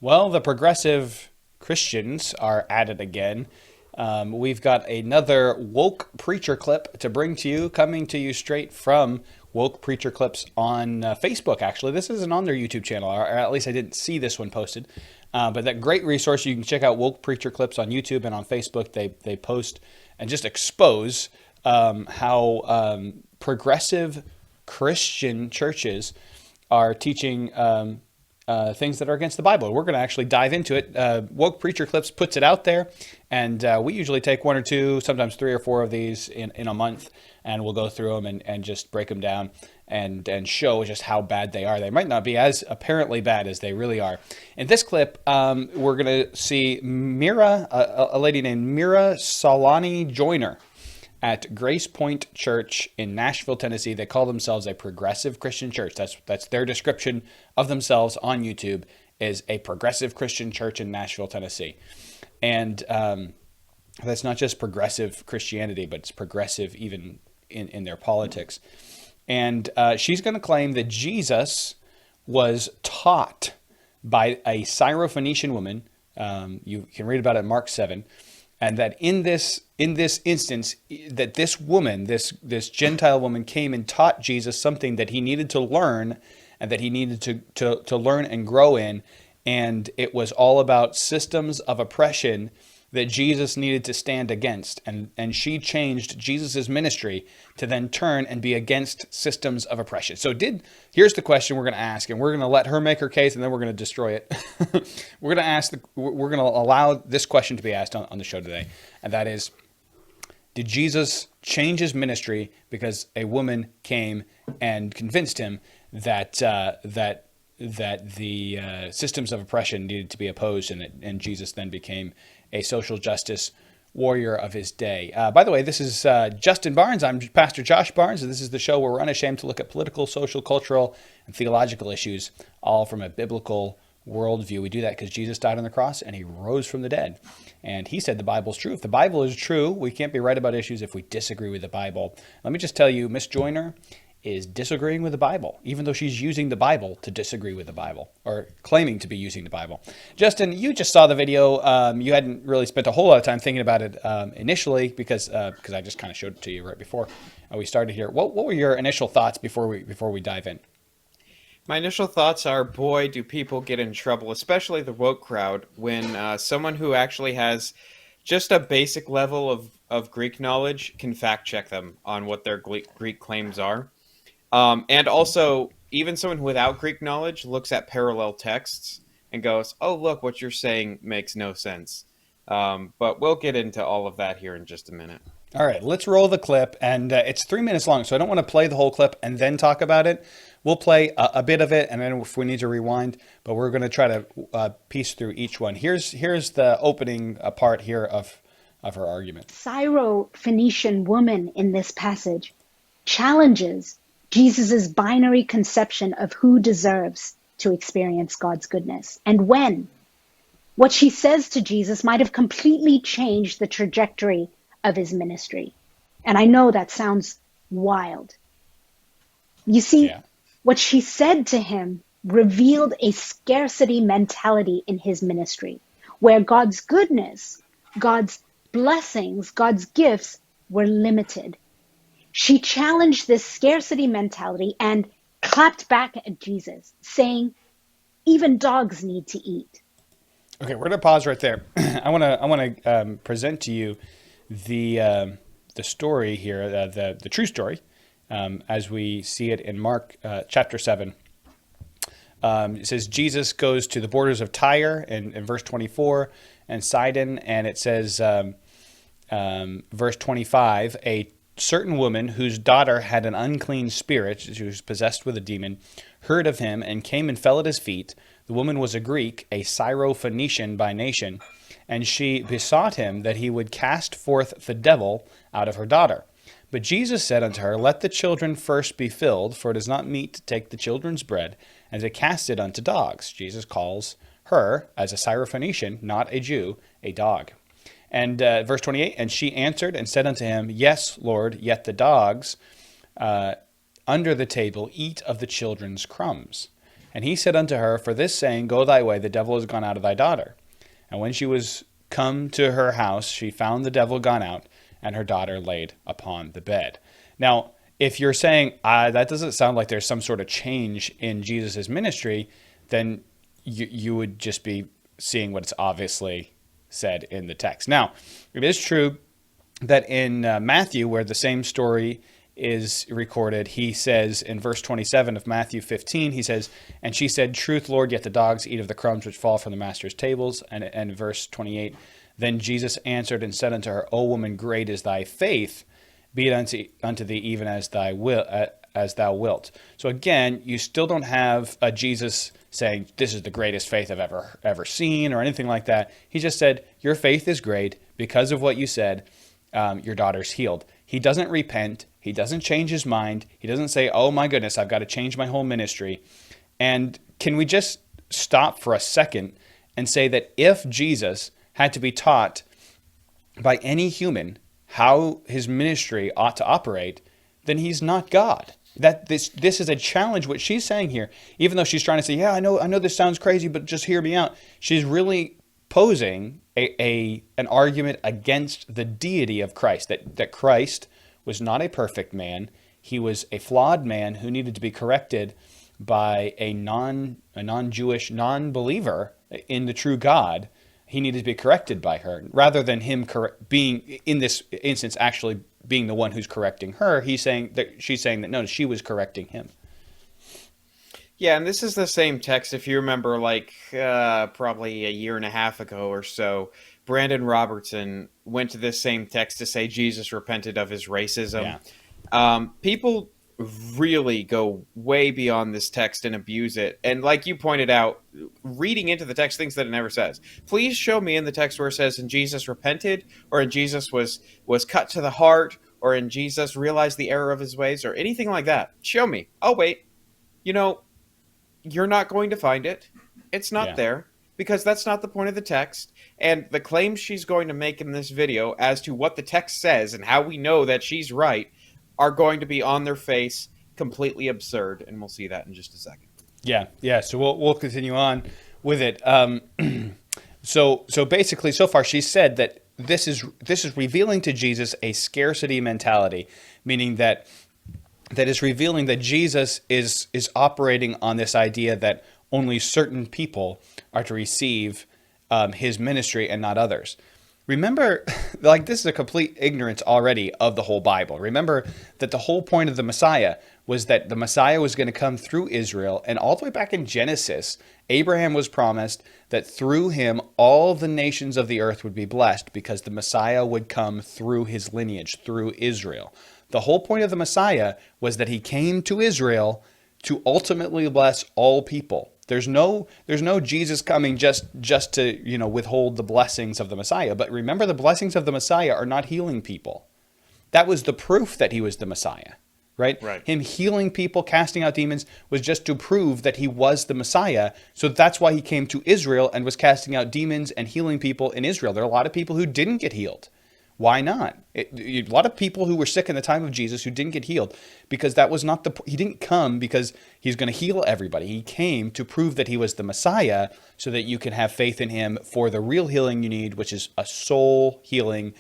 Well, the progressive Christians are at it again. We've got another woke preacher clip to bring to you, coming to you straight from Woke Preacher Clips on Facebook, actually. This isn't on their YouTube channel, or at least I didn't see this one posted. But that great resource, you can check out Woke Preacher Clips on YouTube and on Facebook. They post and just expose how progressive Christian churches are teaching things that are against the Bible. We're going to actually dive into it. Woke Preacher Clips puts it out there, and we usually take one or two, sometimes three or four of these in a month, and we'll go through them and just break them down and show just how bad they are. They might not be as apparently bad as they really are. In this clip, we're going to see Mira, a lady named Mira Sawlani Joyner, at Grace Point Church in Nashville, Tennessee. They call themselves a progressive Christian church. That's their description of themselves on YouTube, is a progressive Christian church in Nashville, Tennessee. And that's not just progressive Christianity, but it's progressive even in their politics. And she's going to claim that Jesus was taught by a Syrophoenician woman. You can read about it in Mark 7. And that in this instance, that this woman, this Gentile woman, came and taught Jesus something that he needed to learn, and that he needed to learn and grow in. And it was all about systems of oppression that Jesus needed to stand against. And she changed Jesus's ministry to then turn and be against systems of oppression. So here's the question we're going to ask, and we're going to let her make her case, and then we're going to destroy it. We're going to allow this question to be asked on the show today. And that is, did Jesus change his ministry because a woman came and convinced him that the systems of oppression needed to be opposed, and Jesus then became a social justice warrior of his day? By the way, this is Justin Barnes. I'm Pastor Josh Barnes, and this is the show where we're unashamed to look at political, social, cultural, and theological issues, all from a biblical worldview. We do that because Jesus died on the cross and he rose from the dead. And he said the Bible's true. If the Bible is true, we can't be right about issues if we disagree with the Bible. Let me just tell you, Miss Joyner is disagreeing with the Bible, even though she's using the Bible to disagree with the Bible, or claiming to be using the Bible. Justin, you just saw the video. You hadn't really spent a whole lot of time thinking about it initially because I just kind of showed it to you right before we started here. What were your initial thoughts before we dive in? My initial thoughts are, boy, do people get in trouble, especially the woke crowd, when someone who actually has just a basic level of Greek knowledge can fact check them on what their Greek claims are. And also, even someone without Greek knowledge looks at parallel texts and goes, oh, look, what you're saying makes no sense. But we'll get into all of that here in just a minute. All right, let's roll the clip. And it's 3 minutes long, so I don't want to play the whole clip and then talk about it. We'll play a bit of it, and then if we need to rewind, but we're going to try to piece through each one. Here's the opening part here of her argument. Syrophoenician woman in this passage challenges Jesus' binary conception of who deserves to experience God's goodness and when. What she says to Jesus might have completely changed the trajectory of his ministry. And I know that sounds wild. You see, What she said to him revealed a scarcity mentality in his ministry, where God's goodness, God's blessings, God's gifts were limited. She challenged this scarcity mentality and clapped back at Jesus, saying, even dogs need to eat. Okay, we're going to pause right there. I want to present to you the story here, the true story, as we see it in Mark chapter 7. It says Jesus goes to the borders of Tyre in verse 24 and Sidon, and it says, verse 25, a certain woman whose daughter had an unclean spirit, she was possessed with a demon, heard of him and came and fell at his feet. The woman was a Greek, a Syrophoenician by nation, and she besought him that he would cast forth the devil out of her daughter. But Jesus said unto her, let the children first be filled, for it is not meet to take the children's bread and to cast it unto dogs. Jesus calls her, as a Syrophoenician, not a Jew, a dog. And verse 28, and she answered and said unto him, yes, Lord, yet the dogs under the table eat of the children's crumbs. And he said unto her, For this saying, go thy way, the devil is gone out of thy daughter. And when she was come to her house, she found the devil gone out, and her daughter laid upon the bed. Now, if you're saying, that doesn't sound like there's some sort of change in Jesus' ministry, then you would just be seeing what's obviously said in the text. Now, it is true that in Matthew, where the same story is recorded, he says in verse 27 of Matthew 15, he says, And she said, Truth, Lord, yet the dogs eat of the crumbs which fall from the master's tables. And verse 28, Then Jesus answered and said unto her, O woman, great is thy faith, be it unto thee even as thou wilt. So again, you still don't have a Jesus saying, this is the greatest faith I've ever seen, or anything like that. He just said, your faith is great. Because of what you said, your daughter's healed. He doesn't repent. He doesn't change his mind. He doesn't say, oh my goodness, I've got to change my whole ministry. And can we just stop for a second and say that if Jesus had to be taught by any human how his ministry ought to operate, then he's not God. That this is a challenge, what she's saying here, even though she's trying to say, yeah, I know this sounds crazy, but just hear me out. She's really posing an argument against the deity of Christ, that Christ was not a perfect man. He was a flawed man who needed to be corrected by a non-Jewish, non-believer in the true God. He needed to be corrected by her, rather than him being, in this instance, actually being the one who's correcting her. She's saying that no, she was correcting him. Yeah, and this is the same text. If you remember, probably a year and a half ago or so, Brandon Robertson went to this same text to say Jesus repented of his racism. Yeah. People really go way beyond this text and abuse it. And like you pointed out, reading into the text things that it never says. Please show me in the text where it says, and Jesus repented, or in Jesus was cut to the heart, or in Jesus realized the error of his ways, or anything like that. Show me. Oh, wait. You're not going to find it. It's not there, because that's not the point of the text. And the claims she's going to make in this video as to what the text says and how we know that she's right are going to be on their face, completely absurd. And we'll see that in just a second. Yeah. So we'll continue on with it. So basically, so far she said that this is revealing to Jesus a scarcity mentality, meaning that is revealing that Jesus is operating on this idea that only certain people are to receive his ministry and not others. Remember, this is a complete ignorance already of the whole Bible. Remember that the whole point of the Messiah was that the Messiah was going to come through Israel, and all the way back in Genesis, Abraham was promised that through him all the nations of the earth would be blessed, because the Messiah would come through his lineage, through Israel. The whole point of the Messiah was that he came to Israel to ultimately bless all people. There's no Jesus coming just to, withhold the blessings of the Messiah. But remember, the blessings of the Messiah are not healing people. That was the proof that he was the Messiah, right? Him healing people, casting out demons, was just to prove that he was the Messiah. So that's why he came to Israel and was casting out demons and healing people in Israel. There are a lot of people who didn't get healed. Why not? A lot of people who were sick in the time of Jesus who didn't get healed, because that was not he didn't come because he's going to heal everybody. He came to prove that he was the Messiah so that you can have faith in him for the real healing you need, which is a soul healing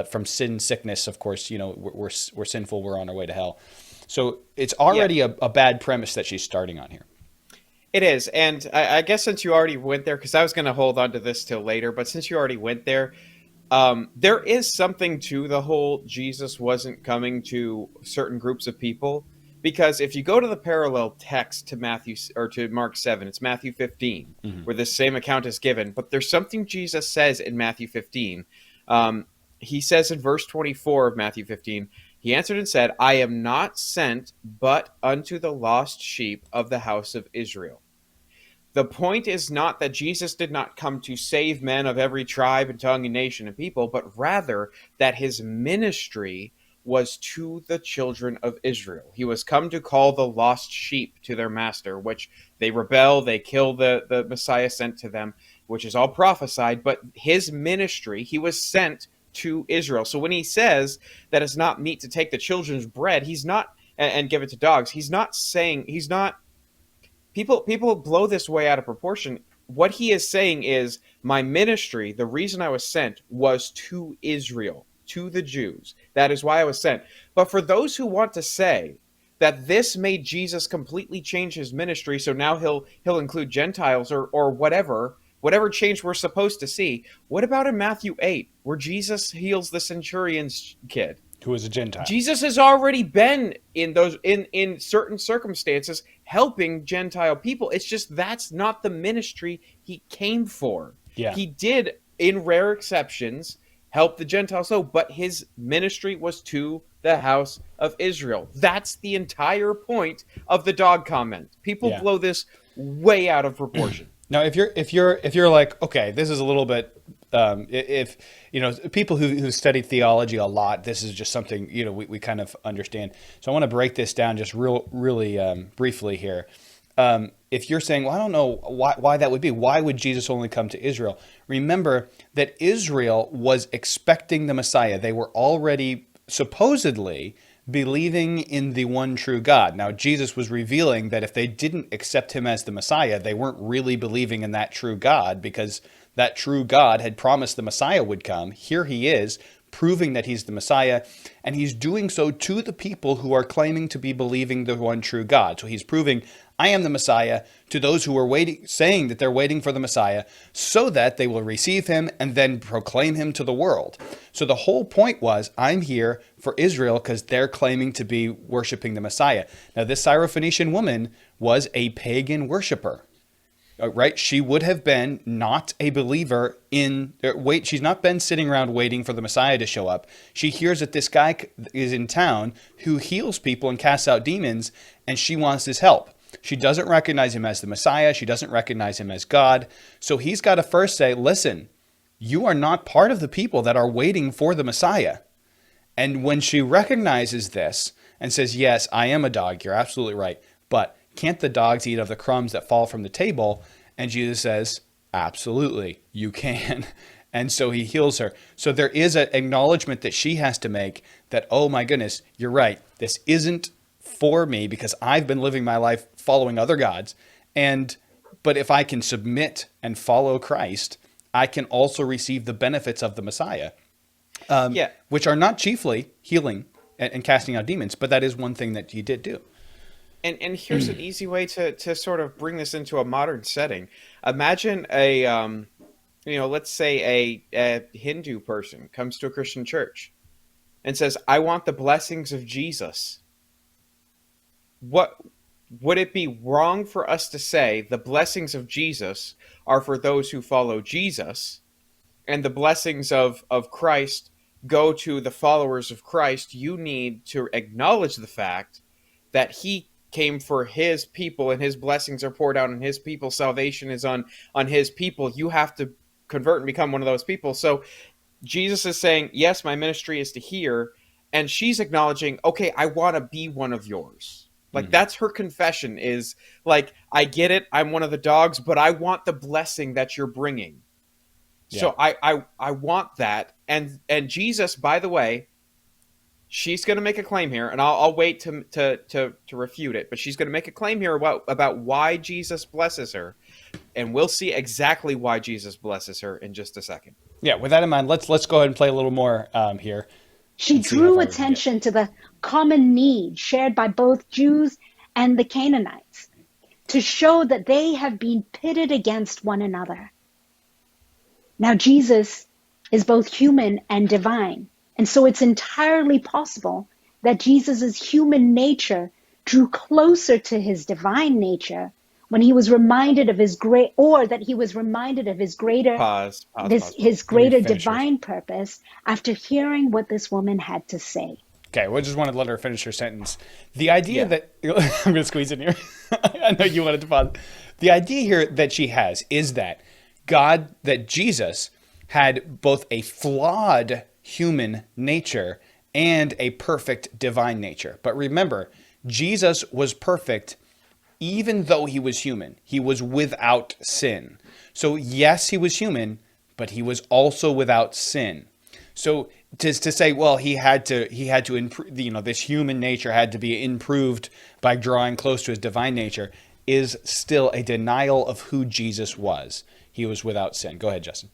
from sin, sickness. Of course, we're sinful. We're on our way to hell. So it's already a bad premise that she's starting on here. It is. And I guess since you already went there, because I was going to hold on to this till later, but since you already went there, there is something to the whole Jesus wasn't coming to certain groups of people, because if you go to the parallel text to Mark 7, it's Matthew 15, where this same account is given. But there's something Jesus says in Matthew 15. He says in verse 24 of Matthew 15, he answered and said, I am not sent but unto the lost sheep of the house of Israel. The point is not that Jesus did not come to save men of every tribe and tongue and nation and people, but rather that his ministry was to the children of Israel. He was come to call the lost sheep to their master, which they rebel, they kill the Messiah sent to them, which is all prophesied, but his ministry, he was sent to Israel. So when he says that it's not meet to take the children's bread, he's not, and give it to dogs, he's not people blow this way out of proportion. What he is saying is, my ministry, the reason I was sent, was to Israel, to the Jews. That is why I was sent. But for those who want to say that this made Jesus completely change his ministry, so now he'll include Gentiles or whatever change we're supposed to see. What about in Matthew 8, where Jesus heals the centurion's kid? Who is a Gentile. Jesus has already been in certain circumstances helping Gentile people. It's just that's not the ministry he came for. Yeah. He did, in rare exceptions, help the Gentiles, so, but his ministry was to the house of Israel. That's the entire point of the dog comment. People blow this way out of proportion. Now, if you're like, okay, this is a little bit, if you know, people who study theology a lot, this is just something, you know, we kind of understand. So I want to break this down just really briefly here. If you're saying, well, I don't know why that would be. Why would Jesus only come to Israel? Remember that Israel was expecting the Messiah. They were already supposedly believing in the one true God. Now, Jesus was revealing that if they didn't accept him as the Messiah, they weren't really believing in that true God, because that true God had promised the Messiah would come. Here he is, proving that he's the Messiah, and he's doing so to the people who are claiming to be believing the one true God. So he's proving, I am the Messiah, to those who are waiting, saying that they're waiting for the Messiah, so that they will receive him and then proclaim him to the world. So the whole point was, I'm here for Israel because they're claiming to be worshiping the Messiah. Now, this Syrophoenician woman was a pagan worshiper. Right? She would have been not a believer she's not been sitting around waiting for the Messiah to show up. She hears that this guy is in town who heals people and casts out demons, and she wants his help. She doesn't recognize him as the Messiah. She doesn't recognize him as God. So he's got to first say, listen, you are not part of the people that are waiting for the Messiah. And when she recognizes this and says, yes, I am a dog, you're absolutely right, but can't the dogs eat of the crumbs that fall from the table? And Jesus says, absolutely, you can. And so he heals her. So there is an acknowledgement that she has to make that, oh my goodness, you're right. This isn't for me because I've been living my life following other gods. But if I can submit and follow Christ, I can also receive the benefits of the Messiah, which are not chiefly healing and casting out demons, but that is one thing that he did do. And here's an easy way to sort of bring this into a modern setting. Imagine let's say a Hindu person comes to a Christian church and says, I want the blessings of Jesus. What would it be wrong for us to say the blessings of Jesus are for those who follow Jesus, and the blessings of Christ go to the followers of Christ? You need to acknowledge the fact that he came for his people, and his blessings are poured out on his people. Salvation is on his people. You have to convert and become one of those people. So Jesus is saying, yes, my ministry is to here. And she's acknowledging, okay, I want to be one of yours. Like, that's her confession, is like, I get it, I'm one of the dogs, but I want the blessing that you're bringing. Yeah. So I want that. And Jesus, by the way, she's going to make a claim here, and I'll wait to refute it. But she's going to make a claim here about why Jesus blesses her, and we'll see exactly why Jesus blesses her in just a second. Yeah, with that in mind, let's go ahead and play a little more here. She drew attention to the common need shared by both Jews and the Canaanites to show that they have been pitted against one another. Now, Jesus is both human and divine. And so it's entirely possible that Jesus' human nature drew closer to his divine nature when he was reminded of his greater his greater divine purpose after hearing what this woman had to say. Okay, we just wanted to let her finish her sentence. The idea that I'm going to squeeze in here. I know you wanted to pause. The idea here that she has is that Jesus had both a flawed human nature and a perfect divine nature. But remember, Jesus was perfect even though he was human. He was without sin. So yes, he was human, but he was also without sin. So to say, well, he had to improve, this human nature had to be improved by drawing close to his divine nature, is still a denial of who Jesus was. He was without sin. Go ahead, Justin.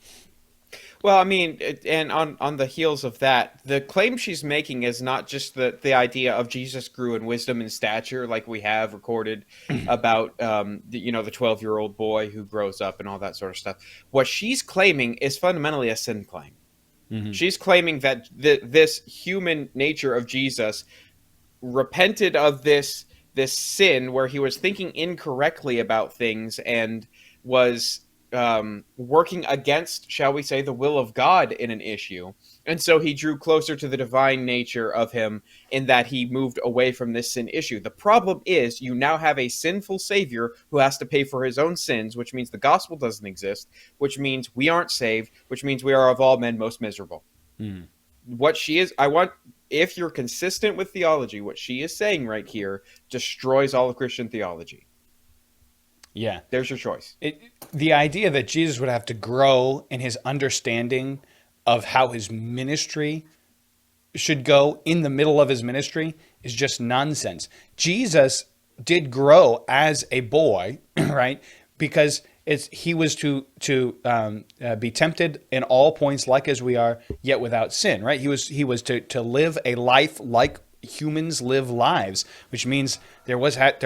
Well, I mean, and on the heels of that, the claim she's making is not just the idea of Jesus grew in wisdom and stature, like we have recorded about the 12-year-old boy who grows up and all that sort of stuff. What she's claiming is fundamentally a sin claim. Mm-hmm. She's claiming that this human nature of Jesus repented of this sin where he was thinking incorrectly about things and was working against, shall we say, the will of God in an issue. And so he drew closer to the divine nature of him in that he moved away from this sin issue. The problem is you now have a sinful savior who has to pay for his own sins, which means the gospel doesn't exist, which means we aren't saved, which means we are of all men most miserable. Mm. What she is, if you're consistent with theology, what she is saying right here destroys all of Christian theology. Yeah. There's your choice. The idea that Jesus would have to grow in his understanding of how his ministry should go in the middle of his ministry is just nonsense. Jesus did grow as a boy, right? Because he was to be tempted in all points like as we are, yet without sin, right? He was to live a life like humans live lives, which means there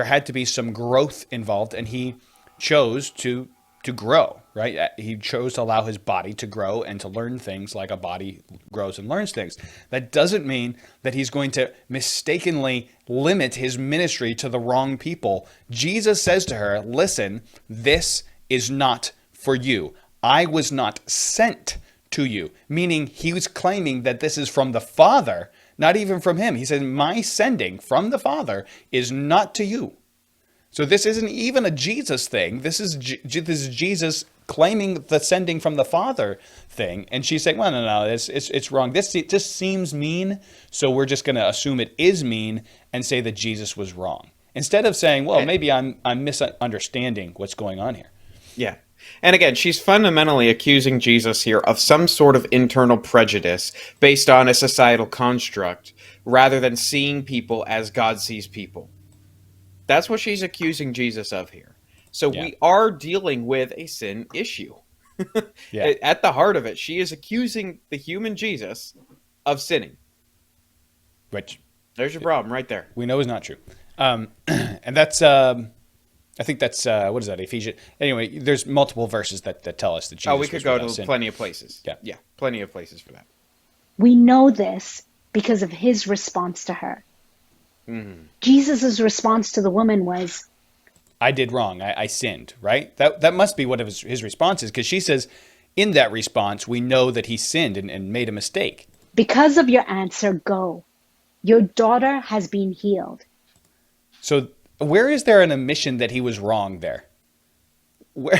had to be some growth involved, and he chose to grow, right? He chose to allow his body to grow and to learn things like a body grows and learns things. That doesn't mean that he's going to mistakenly limit his ministry to the wrong people. Jesus says to her, listen, this is not for you. I was not sent to you, meaning he was claiming that this is from the Father, not even from him. He said, my sending from the Father is not to you. So this isn't even a Jesus thing. This is Jesus claiming the sending from the Father thing. And she's saying, well, no, it's wrong. This just seems mean, so we're just going to assume it is mean and say that Jesus was wrong. Instead of saying, well, maybe I'm misunderstanding what's going on here. Yeah. And again, she's fundamentally accusing Jesus here of some sort of internal prejudice based on a societal construct rather than seeing people as God sees people. That's what she's accusing Jesus of here. So we are dealing with a sin issue. At the heart of it, she is accusing the human Jesus of sinning. Which, there's your problem right there. We know is not true. And that's... I think that's, what is that, Ephesians? Anyway, there's multiple verses that tell us that Jesus we could go to sin. plenty of places. Yeah, plenty of places for that. We know this because of his response to her. Mm-hmm. Jesus' response to the woman was, I did wrong. I sinned, right? That must be what his response is, because she says, in that response, we know that he sinned and made a mistake. Because of your answer, go. Your daughter has been healed. So where is there an admission that he was wrong there? Where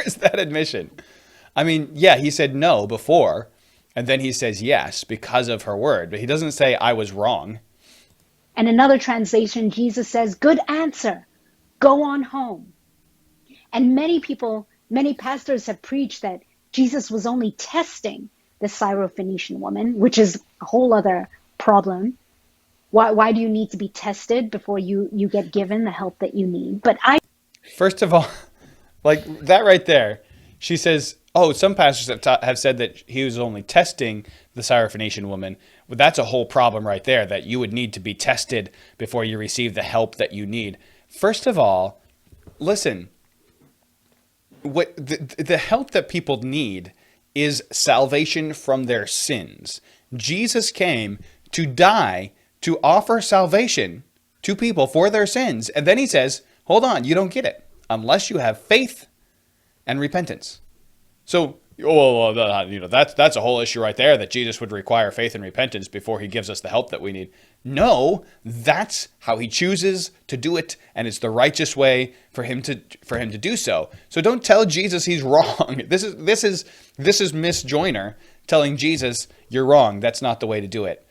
is that admission? I mean, yeah, he said no before, and then he says yes because of her word, but he doesn't say I was wrong. And another translation, Jesus says, good answer, go on home. And many pastors have preached that Jesus was only testing the Syrophoenician woman, which is a whole other problem. Why do you need to be tested before you get given the help that you need? First of all, like that right there, she says, oh, some pastors have said that he was only testing the Syrophoenician woman. Well, that's a whole problem right there, that you would need to be tested before you receive the help that you need. First of all, listen, what the help that people need is salvation from their sins. Jesus came to die to offer salvation to people for their sins. And then he says, hold on, you don't get it unless you have faith and repentance. So, that's a whole issue right there, that Jesus would require faith and repentance before he gives us the help that we need. No, that's how he chooses to do it, and it's the righteous way for him to do so. So don't tell Jesus he's wrong. This is Miss Joyner telling Jesus you're wrong. That's not the way to do it.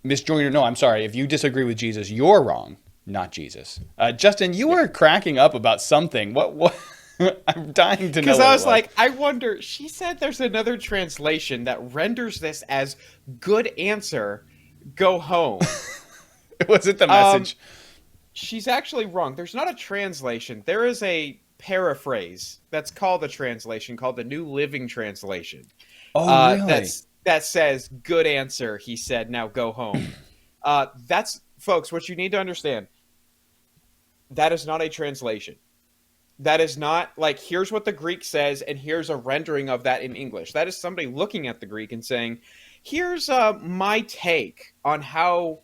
Miss Joyner, no, I'm sorry. If you disagree with Jesus, you're wrong, not Jesus. Justin, you were cracking up about something. What? I'm dying to know. Because I was like, I wonder, she said there's another translation that renders this as good answer, go home. Was it the message? she's actually wrong. There's not a translation. There is a paraphrase that's called a translation, called the New Living Translation. Oh, really? That says, "Good answer," he said. "Now go home." That's, folks, what you need to understand. That is not a translation. That is not like, here's what the Greek says, and here's a rendering of that in English. That is somebody looking at the Greek and saying, here's my take on how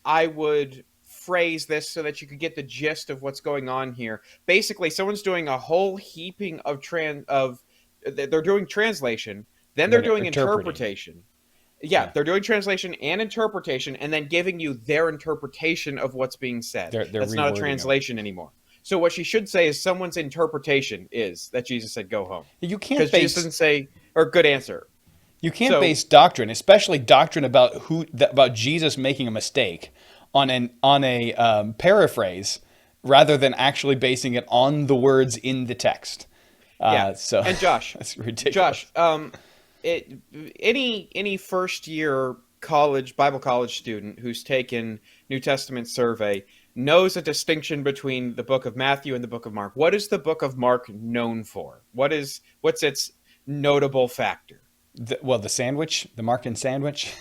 I would phrase this so that you could get the gist of what's going on here. Basically, someone's doing a whole heaping of they're doing translation, then they're doing interpretation. Yeah, they're doing translation and interpretation, and then giving you their interpretation of what's being said. That's not a translation anymore. So what she should say is someone's interpretation is that Jesus said, "Go home." You can't because Jesus doesn't say, or "Good answer." You can't base doctrine, especially doctrine about Jesus making a mistake, on a paraphrase rather than actually basing it on the words in the text. So and Josh, that's ridiculous. Josh, any first year Bible college student who's taken New Testament survey knows a distinction between the book of Matthew and the book of Mark. What is the book of Mark known for? What's its notable factor? The sandwich, the Markan sandwich.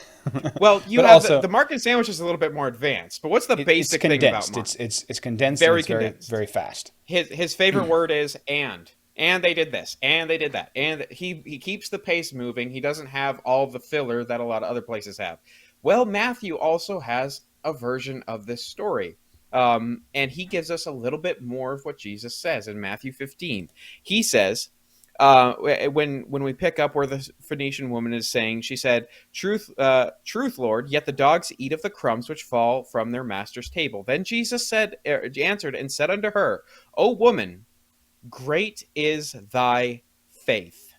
Well, you have also, the Markan sandwich is a little bit more advanced, but what's the basic thing about Mark? It's condensed. Very condensed. Very fast. His favorite word is and they did this, and they did that, and he keeps the pace moving. He doesn't have all the filler that a lot of other places have. Well, Matthew also has a version of this story. And he gives us a little bit more of what Jesus says in Matthew 15. He says, when we pick up where the Phoenician woman is saying, she said, truth, Lord, yet the dogs eat of the crumbs which fall from their master's table. Then Jesus answered and said unto her, O woman, great is thy faith.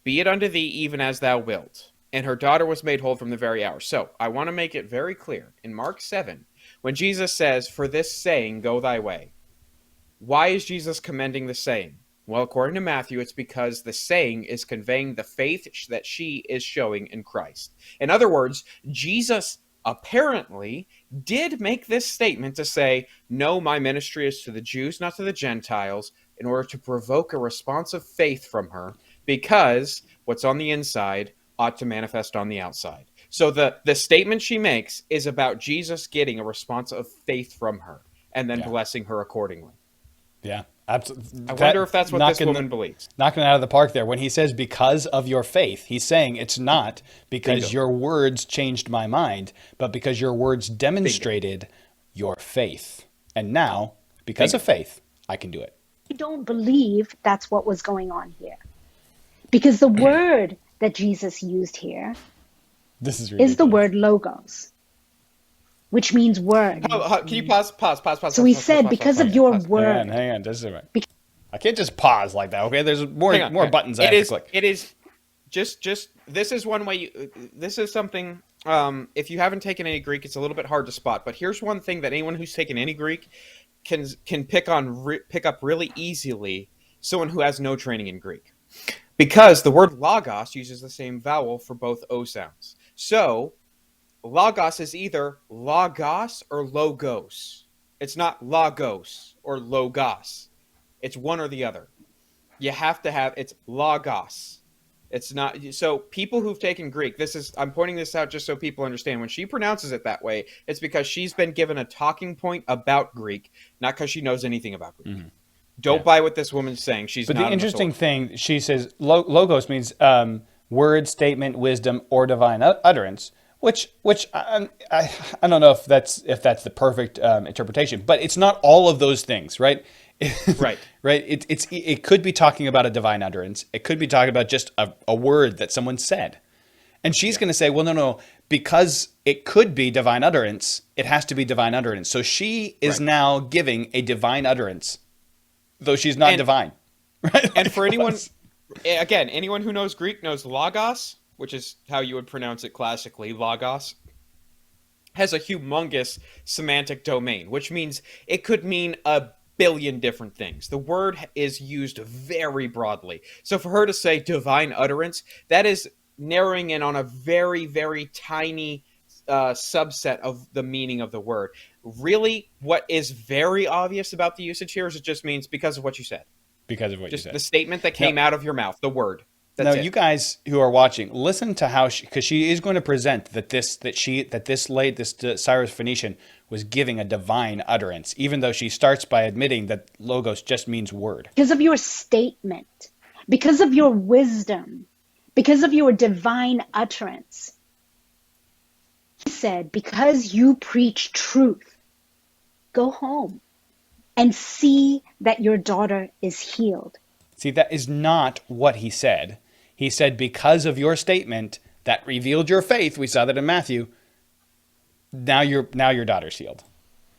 Be it unto thee even as thou wilt. And her daughter was made whole from the very hour. So I want to make it very clear. In Mark 7, when Jesus says, for this saying, go thy way. Why is Jesus commending the saying? Well, according to Matthew, it's because the saying is conveying the faith that she is showing in Christ. In other words, Jesus apparently did make this statement to say, no, my ministry is to the Jews, not to the Gentiles, in order to provoke a response of faith from her, because what's on the inside ought to manifest on the outside. So the statement she makes is about Jesus getting a response of faith from her and then blessing her accordingly. Yeah, absolutely. I wonder if that's what this woman believes. Knocking it out of the park there. When he says because of your faith, he's saying it's not because your words changed my mind, but because your words demonstrated your faith. And now, because of faith, I can do it. I don't believe that's what was going on here. Because the word that Jesus used here is the word logos, which means word. Can you pause? So he said, because of your word. Hang on, just a minute. I can't just pause like that, okay? There's more buttons I have to click. It is just this is one way this is something, if you haven't taken any Greek, it's a little bit hard to spot. But here's one thing that anyone who's taken any Greek can pick up really easily, someone who has no training in Greek. Because the word logos uses the same vowel for both O sounds. So, logos is either logos or logos. It's not logos or logos. It's one or the other. You have to have, it's logos. It's not, so people who've taken Greek, I'm pointing this out just so people understand. When she pronounces it that way, it's because she's been given a talking point about Greek, not because she knows anything about Greek. Mm-hmm. Don't buy what this woman's saying. But the interesting thing, she says, logos means word, statement, wisdom, or divine utterance. Which I don't know if that's the perfect interpretation, but it's not all of those things, right? Right. Right. It could be talking about a divine utterance. It could be talking about just a word that someone said, and she's going to say, well, no, because it could be divine utterance, it has to be divine utterance. So she is now giving a divine utterance, though she's not divine. Right? And for anyone who knows Greek knows logos, which is how you would pronounce it classically, logos, has a humongous semantic domain, which means it could mean a billion different things. The word is used very broadly. So for her to say divine utterance, that is narrowing in on a very, very tiny subset of the meaning of the word. Really, what is very obvious about the usage here is it just means because of what you said. Because of what Just you said. the statement that came out of your mouth, the word. Now, That's it. you guys who are watching, listen to how because she is going to present that this Syrophoenician was giving a divine utterance, even though she starts by admitting that logos just means word. Because of your statement, because of your wisdom, because of your divine utterance. He said, because you preach truth, go home and see that your daughter is healed. See, that is not what he said. He said, because of your statement that revealed your faith, we saw that in Matthew, now your daughter's healed.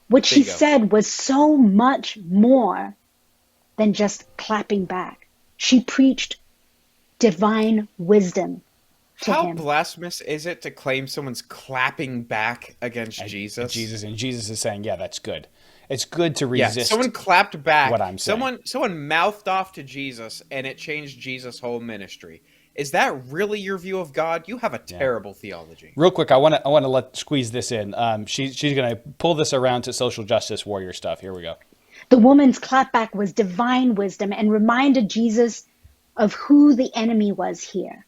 What she said was so much more than just clapping back. She preached divine wisdom to How him. blasphemous is it to claim someone's clapping back against Jesus? And Jesus is saying, yeah, that's good. It's good to resist. Yeah, someone clapped back. What I'm saying. Someone mouthed off to Jesus, and it changed Jesus' whole ministry. Is that really your view of God? You have a terrible theology. Real quick, I want to squeeze this in. She's going to pull this around to social justice warrior stuff. Here we go. The woman's clapback was divine wisdom and reminded Jesus of who the enemy was here,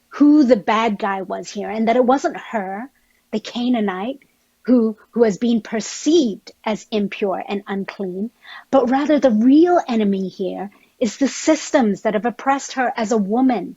who the bad guy was here, and that it wasn't her, the Canaanite, who has been perceived as impure and unclean, but rather the real enemy here is the systems that have oppressed her as a woman.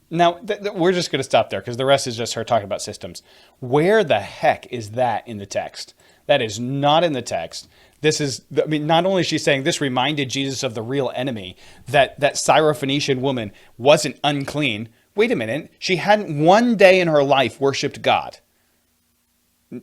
Now, we're just going to stop there because the rest is just her talking about systems. Where the heck is that in the text? That is not in the text. Not only is she saying this reminded Jesus of the real enemy, that Syrophoenician woman wasn't unclean. Wait a minute. She hadn't one day in her life worshiped God.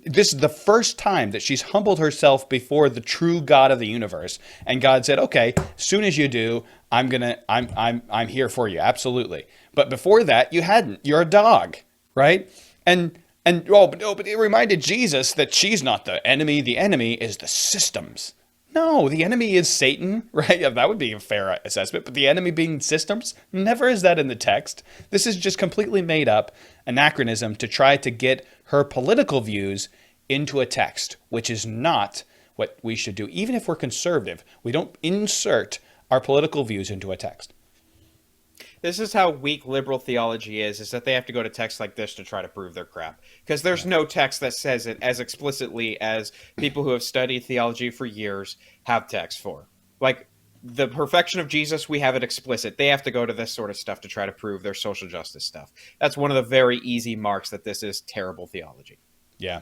This is the first time that she's humbled herself before the true God of the universe. And God said, okay, as soon as you do, I'm here for you. Absolutely. But before that, you hadn't. You're a dog, right? But it reminded Jesus that she's not the enemy. The enemy is the systems. No, the enemy is Satan, right? Yeah, that would be a fair assessment. But the enemy being systems, never is that in the text. This is just completely made up anachronism to try to get her political views into a text, which is not what we should do. Even if we're conservative, we don't insert our political views into a text. This is how weak liberal theology is that they have to go to texts like this to try to prove their crap. Because there's no text that says it as explicitly as people who have studied theology for years have text for. Like, the perfection of Jesus, we have it explicit. They have to go to this sort of stuff to try to prove their social justice stuff. That's one of the very easy marks that this is terrible theology. Yeah,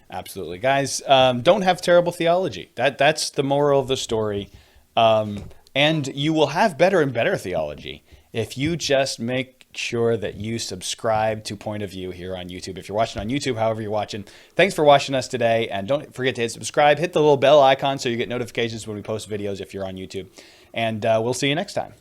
absolutely. Guys, don't have terrible theology. That's the moral of the story. And you will have better and better theology if you just make sure that you subscribe to Point of View here on YouTube. If you're watching on YouTube, however you're watching, thanks for watching us today. And don't forget to hit subscribe. Hit the little bell icon so you get notifications when we post videos if you're on YouTube. And we'll see you next time.